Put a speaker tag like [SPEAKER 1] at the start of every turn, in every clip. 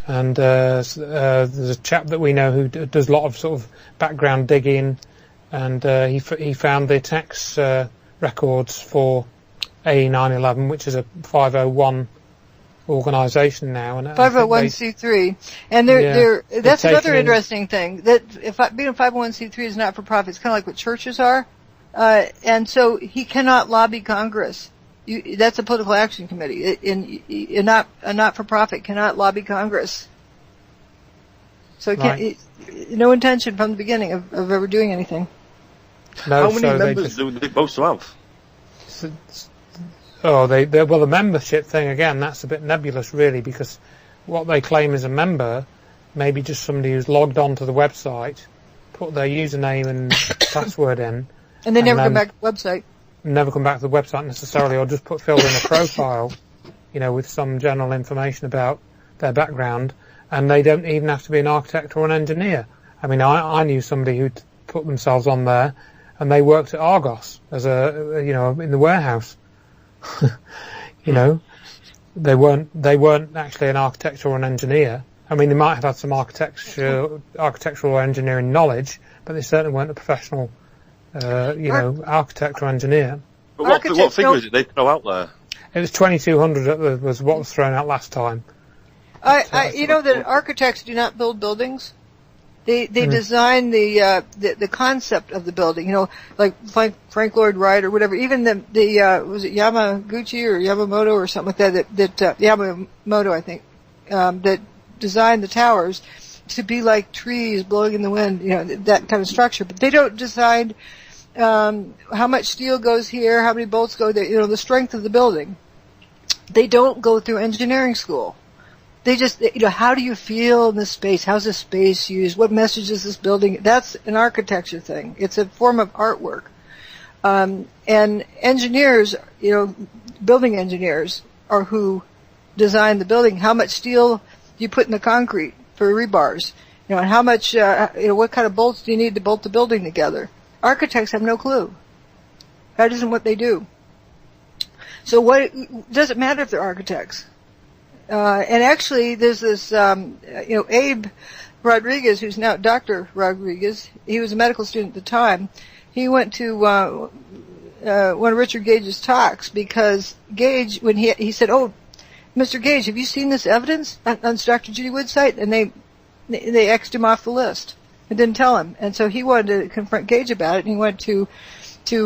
[SPEAKER 1] And there's a chap that we know who does a lot of sort of background digging, and he found the tax records for AE911, which is a 501 organisation now. And
[SPEAKER 2] 501c3, and that's another interesting thing. That being a 501c3 is not for profit. It's kind of like what churches are, and so he cannot lobby Congress. That's a political action committee. A not-for-profit cannot lobby Congress. So no intention from the beginning of ever doing anything.
[SPEAKER 3] No, how many members do they boast to have?
[SPEAKER 1] The membership thing, again, that's a bit nebulous, really, because what they claim as a member may be just somebody who's logged on to the website, put their username and password in.
[SPEAKER 2] And they never come back to the website.
[SPEAKER 1] Never come back to the website necessarily, or just fill in a profile, with some general information about their background, and they don't even have to be an architect or an engineer. I mean, I knew somebody who'd put themselves on there, and they worked at Argos as in the warehouse. They weren't actually an architect or an engineer. I mean, they might have had some architectural or engineering knowledge, but they certainly weren't a professional architect or engineer.
[SPEAKER 3] But what figure is it they throw out there?
[SPEAKER 1] It was 2,200 was what was thrown out last time.
[SPEAKER 2] That architects do not build buildings. They design the concept of the building. Like Frank Lloyd Wright or whatever. Even was it Yamaguchi or Yamamoto or something like that Yamamoto, I think, that designed the towers to be like trees blowing in the wind, that kind of structure. But they don't decide how much steel goes here, how many bolts go there, the strength of the building. They don't go through engineering school. They just, how do you feel in this space? How's this space used? What message is this building? That's an architecture thing. It's a form of artwork. And engineers, building engineers are who design the building. How much steel you put in the concrete for rebars, and how much, what kind of bolts do you need to bolt the building together? Architects have no clue. That isn't what they do. So does it matter if they're architects? And actually, there's this, Abe Rodriguez, who's now Dr. Rodriguez. He was a medical student at the time. He went to one of Richard Gage's talks because Gage, when he said, "Oh, Mr. Gage, have you seen this evidence on Dr. Judy Wood's site?" And they X'd him off the list and didn't tell him. And so he wanted to confront Gage about it, and he went to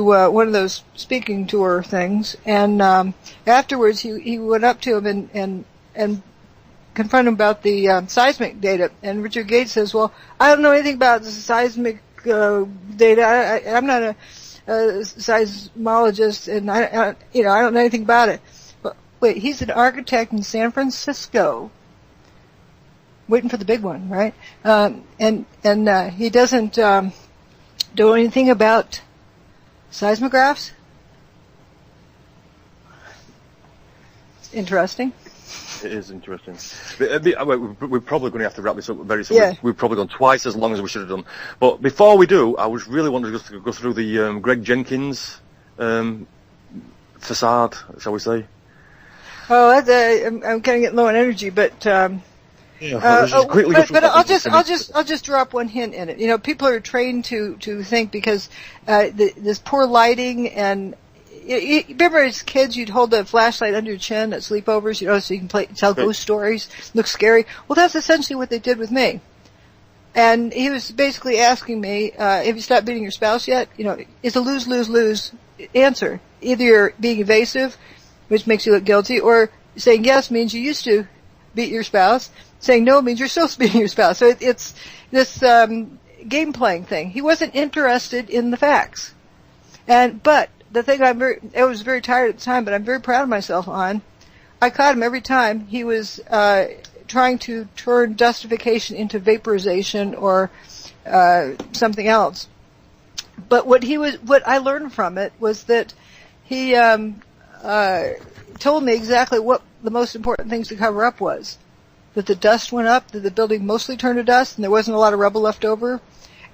[SPEAKER 2] one of those speaking tour things. And afterwards, he went up to him and confront him about the seismic data. And Richard Gage says, "Well, I don't know anything about the seismic data. I'm not a seismologist, and I don't know anything about it." But wait, he's an architect in San Francisco, waiting for the big one, right? And he doesn't know anything about seismographs. Interesting.
[SPEAKER 3] It is interesting. We're probably going to have to wrap this up very soon. Yeah. We've probably gone twice as long as we should have done. But before we do, I was really wanting to go through the Greg Jenkins facade, shall we say?
[SPEAKER 2] Oh, I'm getting it low on energy, but I'll just drop one hint in it. People are trained to think because this poor lighting and. Remember as kids you'd hold a flashlight under your chin at sleepovers, so you can tell ghost stories, look scary. Well, that's essentially what they did with me. And he was basically asking me, have you stopped beating your spouse yet? It's a lose-lose-lose answer. Either you're being evasive, which makes you look guilty, or saying yes means you used to beat your spouse. Saying no means you're still beating your spouse. So it's this game-playing thing. He wasn't interested in the facts. But the thing I was very tired at the time, but I'm very proud of myself on, I caught him every time he was trying to turn dustification into vaporization or something else. But what I learned from it was that he told me exactly what the most important things to cover up was. That the dust went up, that the building mostly turned to dust, and there wasn't a lot of rubble left over,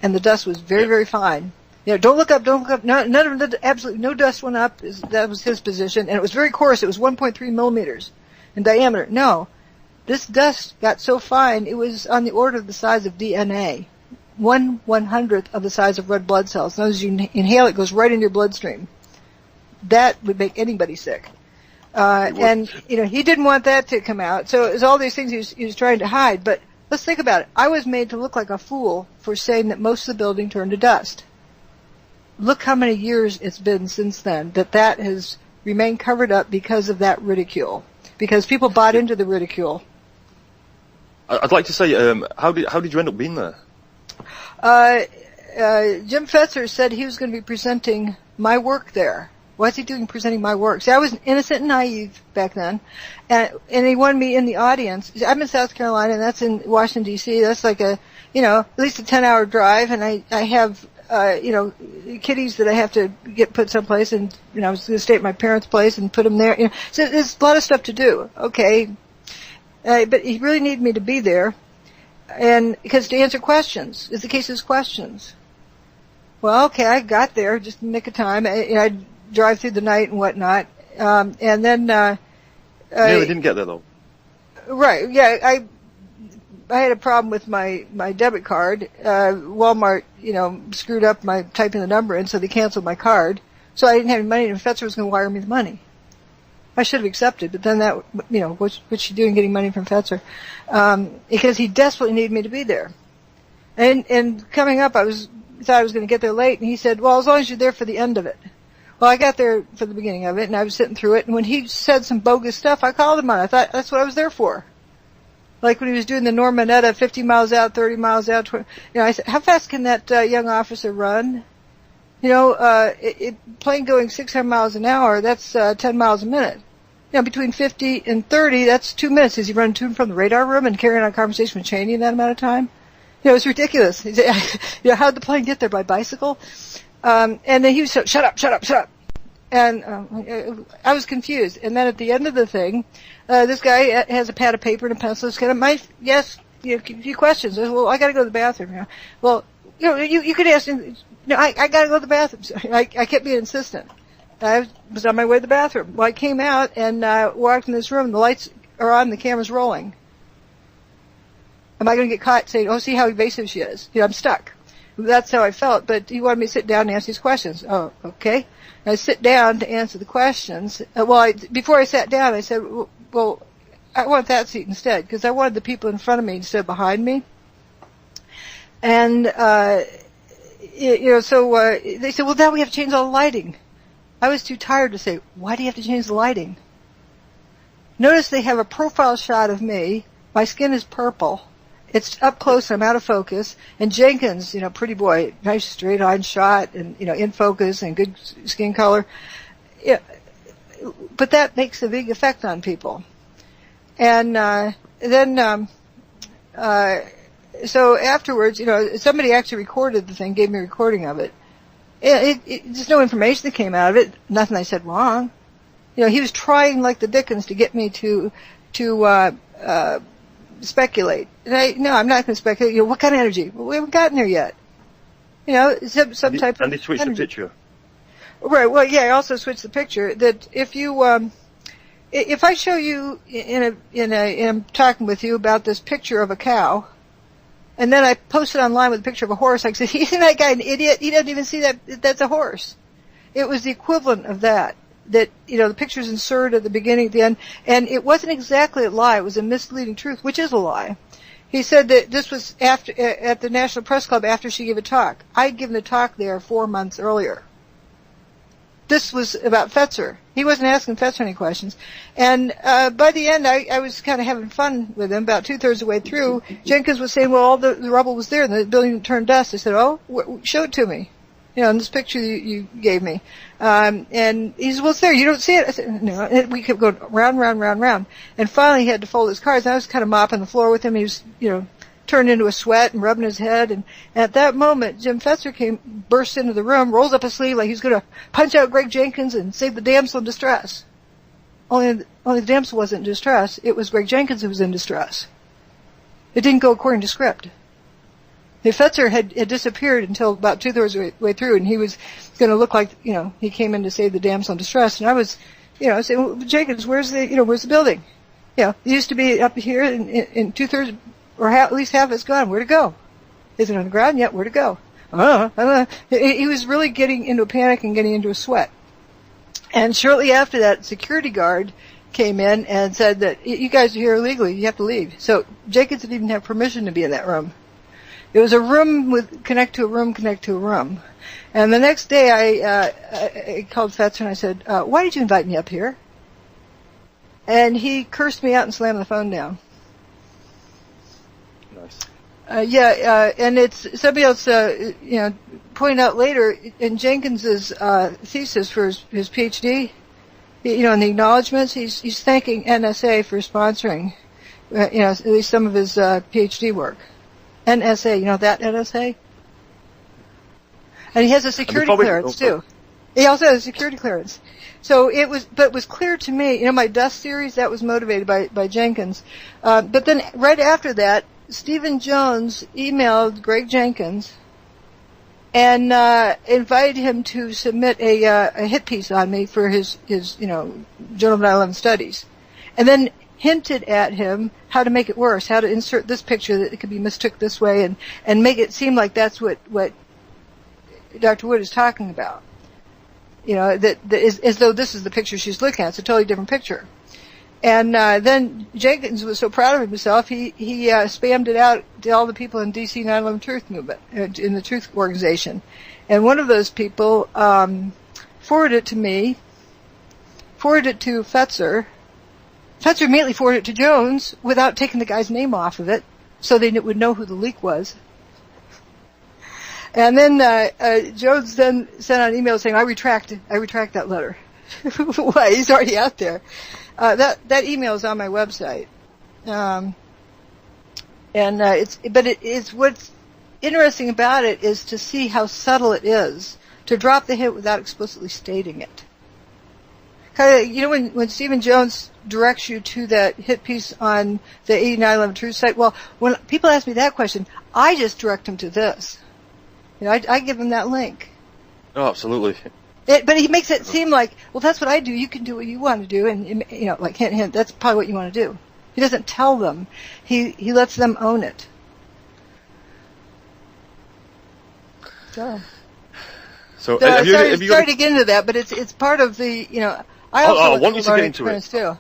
[SPEAKER 2] and the dust was very, very fine. Don't look up. Absolutely no dust went up. That was his position. And it was very coarse. It was 1.3 millimeters in diameter. No. This dust got so fine, it was on the order of the size of DNA. 1/100th of the size of red blood cells. And as you inhale, it goes right into your bloodstream. That would make anybody sick. And, he didn't want that to come out. So it was all these things he was trying to hide. But let's think about it. I was made to look like a fool for saying that most of the building turned to dust. Look how many years it's been since then that has remained covered up because of that ridicule. Because people bought into the ridicule.
[SPEAKER 3] I'd like to say, how did you end up being there?
[SPEAKER 2] Jim Fetzer said he was going to be presenting my work there. What's he doing presenting my work? See, I was innocent and naive back then, and he wanted me in the audience. I'm in South Carolina, and that's in Washington, D.C. That's like at least a 10-hour drive, and I have, kiddies that I have to get put someplace, and, I was going to stay at my parents' place and put them there. So there's a lot of stuff to do. Okay. But he really needed me to be there, and because to answer questions, is the case is questions. Well, okay, I got there just in the nick of time. I'd drive through the night and whatnot, and then
[SPEAKER 3] nearly didn't get there though.
[SPEAKER 2] Right? Yeah, I had a problem with my debit card. Walmart, screwed up my typing the number in, so they canceled my card. So I didn't have any money, and Fetzer was going to wire me the money. I should have accepted, but then that, what's she doing getting money from Fetzer? Because he desperately needed me to be there. And coming up, thought I was going to get there late, and he said, well, as long as you're there for the end of it. Well, I got there for the beginning of it, and I was sitting through it, and when he said some bogus stuff, I called him on it. I thought that's what I was there for. Like when he was doing the Norm Mineta, 50 miles out, 30 miles out, 20, I said, how fast can that young officer run? Plane going 600 miles an hour, that's 10 miles a minute. Between 50 and 30, that's 2 minutes. Is he running to and from the radar room and carrying on a conversation with Cheney in that amount of time? It's ridiculous. He said, how'd the plane get there, by bicycle? And then he was shut up. And I was confused. And then at the end of the thing, this guy has a pad of paper and a pencil. Yes, a few questions. I said, well, I got to go to the bathroom. Well, you could ask him. I got to go to the bathroom. So I kept being insistent. I was on my way to the bathroom. Well, I came out and walked in this room. The lights are on. The camera's rolling. Am I going to get caught saying, see how evasive she is? I'm stuck. That's how I felt, but he wanted me to sit down and answer these questions. Oh, okay. And I sit down to answer the questions. Before I sat down, I said, well, I want that seat instead, because I wanted the people in front of me instead of behind me. And, so they said, well, now we have to change all the lighting. I was too tired to say, why do you have to change the lighting? Notice they have a profile shot of me. My skin is purple. It's up close and I'm out of focus. And Jenkins, pretty boy, nice straight-on shot and, in focus and good skin color. Yeah, but that makes a big effect on people. And so afterwards, somebody actually recorded the thing, gave me a recording of it. There's no information that came out of it. Nothing I said wrong. He was trying like the Dickens to get me to speculate. And I'm not going to speculate. What kind of energy? Well, we haven't gotten there yet. Some type of.
[SPEAKER 3] And they switched energy. The picture.
[SPEAKER 2] Right. Well, yeah. I also switched the picture. That if I show you I'm talking with you about this picture of a cow, and then I post it online with a picture of a horse, I said, isn't that guy an idiot? He doesn't even see that's a horse. It was the equivalent of that. That, the picture's inserted at the beginning, at the end, and it wasn't exactly a lie, it was a misleading truth, which is a lie. He said that this was at the National Press Club after she gave a talk. I'd given a talk there 4 months earlier. This was about Fetzer. He wasn't asking Fetzer any questions. And, by the end, I was kind of having fun with him. About 2/3 of the way through, Jenkins was saying, well, all the rubble was there and the building turned dust. I said, show it to me. In this picture you gave me. And he said, well, it's there. You don't see it. I said, no. And we kept going round. And finally he had to fold his cards. And I was kind of mopping the floor with him. He was, turned into a sweat and rubbing his head. And at that moment, Jim Fetzer burst into the room, rolls up his sleeve like he's going to punch out Greg Jenkins and save the damsel in distress. Only the damsel wasn't in distress. It was Greg Jenkins who was in distress. It didn't go according to script. The Fetzer had disappeared until about 2/3 of the way through, and he was going to look like, he came in to save the damsel in distress. And I was, I said, well, Jenkins, where's the building? it used to be up here, and 2/3 or at least half is gone. Where'd it go? Is it on the ground? Yeah, where'd it go? He was really getting into a panic and getting into a sweat. And shortly after that, security guard came in and said that you guys are here illegally. You have to leave. So Jenkins didn't even have permission to be in that room. It was a room with connect to a room. And the next day, I called Fetzer and I said, "Why did you invite me up here?" And he cursed me out and slammed the phone down.
[SPEAKER 3] Nice.
[SPEAKER 2] And it's somebody else, pointed out later in Jenkins's thesis for his PhD. In the acknowledgments, he's thanking NSA for sponsoring, at least some of his PhD work. NSA, that NSA? And he has a security clearance too. He also has a security clearance. So it was clear to me, my dust series, that was motivated by Jenkins. But then right after that, Stephen Jones emailed Greg Jenkins and invited him to submit a hit piece on me for his Journal of 9/11 Studies, and then hinted at him how to make it worse, how to insert this picture that it could be mistook this way, and make it seem like that's what Dr. Wood is talking about. That is as though this is the picture she's looking at. It's a totally different picture. And then Jenkins was so proud of himself, he spammed it out to all the people in DC 9/11 Truth Movement, in the Truth Organization. And one of those people forwarded it to me, forwarded it to Fetzer. Fetzer immediately forwarded it to Jones without taking the guy's name off of it, so they would know who the leak was. And then Jones then sent out an email saying, I retract that letter. Why? He's already out there. That email is on my website. It's what's interesting about it is to see how subtle it is to drop the hint without explicitly stating it. When Stephen Jones directs you to that hit piece on the 8911 Truth site, well, when people ask me that question, I just direct them to this. I give them that link.
[SPEAKER 3] Oh, absolutely.
[SPEAKER 2] But he makes it seem like, well, that's what I do. You can do what you want to do, and like hint, hint. That's probably what you want to do. He doesn't tell them. He lets them own it. So sorry to get into that, but it's part of the I also
[SPEAKER 3] want you to get into it
[SPEAKER 2] too.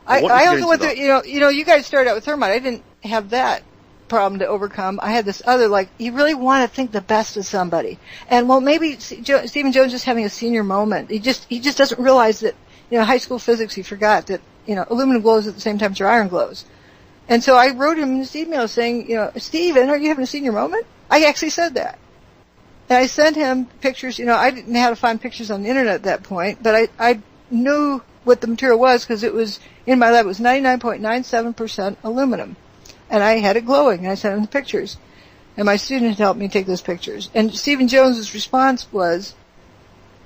[SPEAKER 2] I also went through you guys started out with thermite. I didn't have that problem to overcome. I had this other, you really want to think the best of somebody. And maybe Stephen Jones just having a senior moment. He just doesn't realize that, high school physics, he forgot that, aluminum glows at the same temperature iron glows. And so I wrote him this email saying, Stephen, are you having a senior moment? I actually said that. And I sent him pictures, I didn't know how to find pictures on the internet at that point, but I knew what the material was because it was, in my lab, it was 99.97% aluminum. And I had it glowing, and I sent him the pictures. And my student had helped me take those pictures. And Stephen Jones's response was,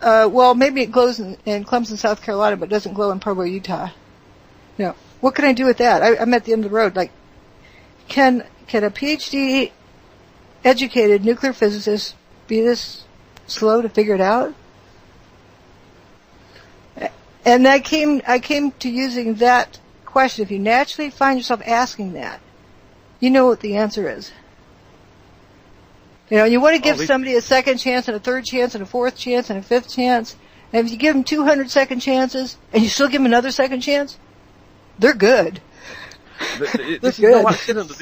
[SPEAKER 2] maybe it glows in Clemson, South Carolina, but it doesn't glow in Provo, Utah. What can I do with that? I'm at the end of the road. Can a PhD educated nuclear physicist be this slow to figure it out? And I came to using that question. If you naturally find yourself asking that, you know what the answer is. You want to give somebody a second chance and a third chance and a fourth chance and a fifth chance. And if you give them 200 second chances and you still give them another second chance, they're good.
[SPEAKER 3] This is no accident that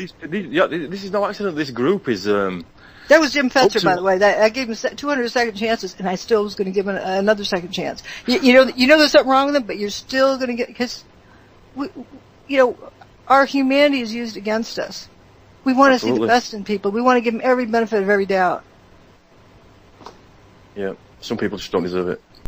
[SPEAKER 3] this is no accident. This group is.
[SPEAKER 2] That was Jim Fetzer, by the way. I gave him 200 second chances, and I still was going to give him another second chance. You know there's something wrong with them, but you're still going to get because, our humanity is used against us. We want to see the best in people. We want to give them every benefit of every doubt.
[SPEAKER 3] Yeah, some people just don't deserve it.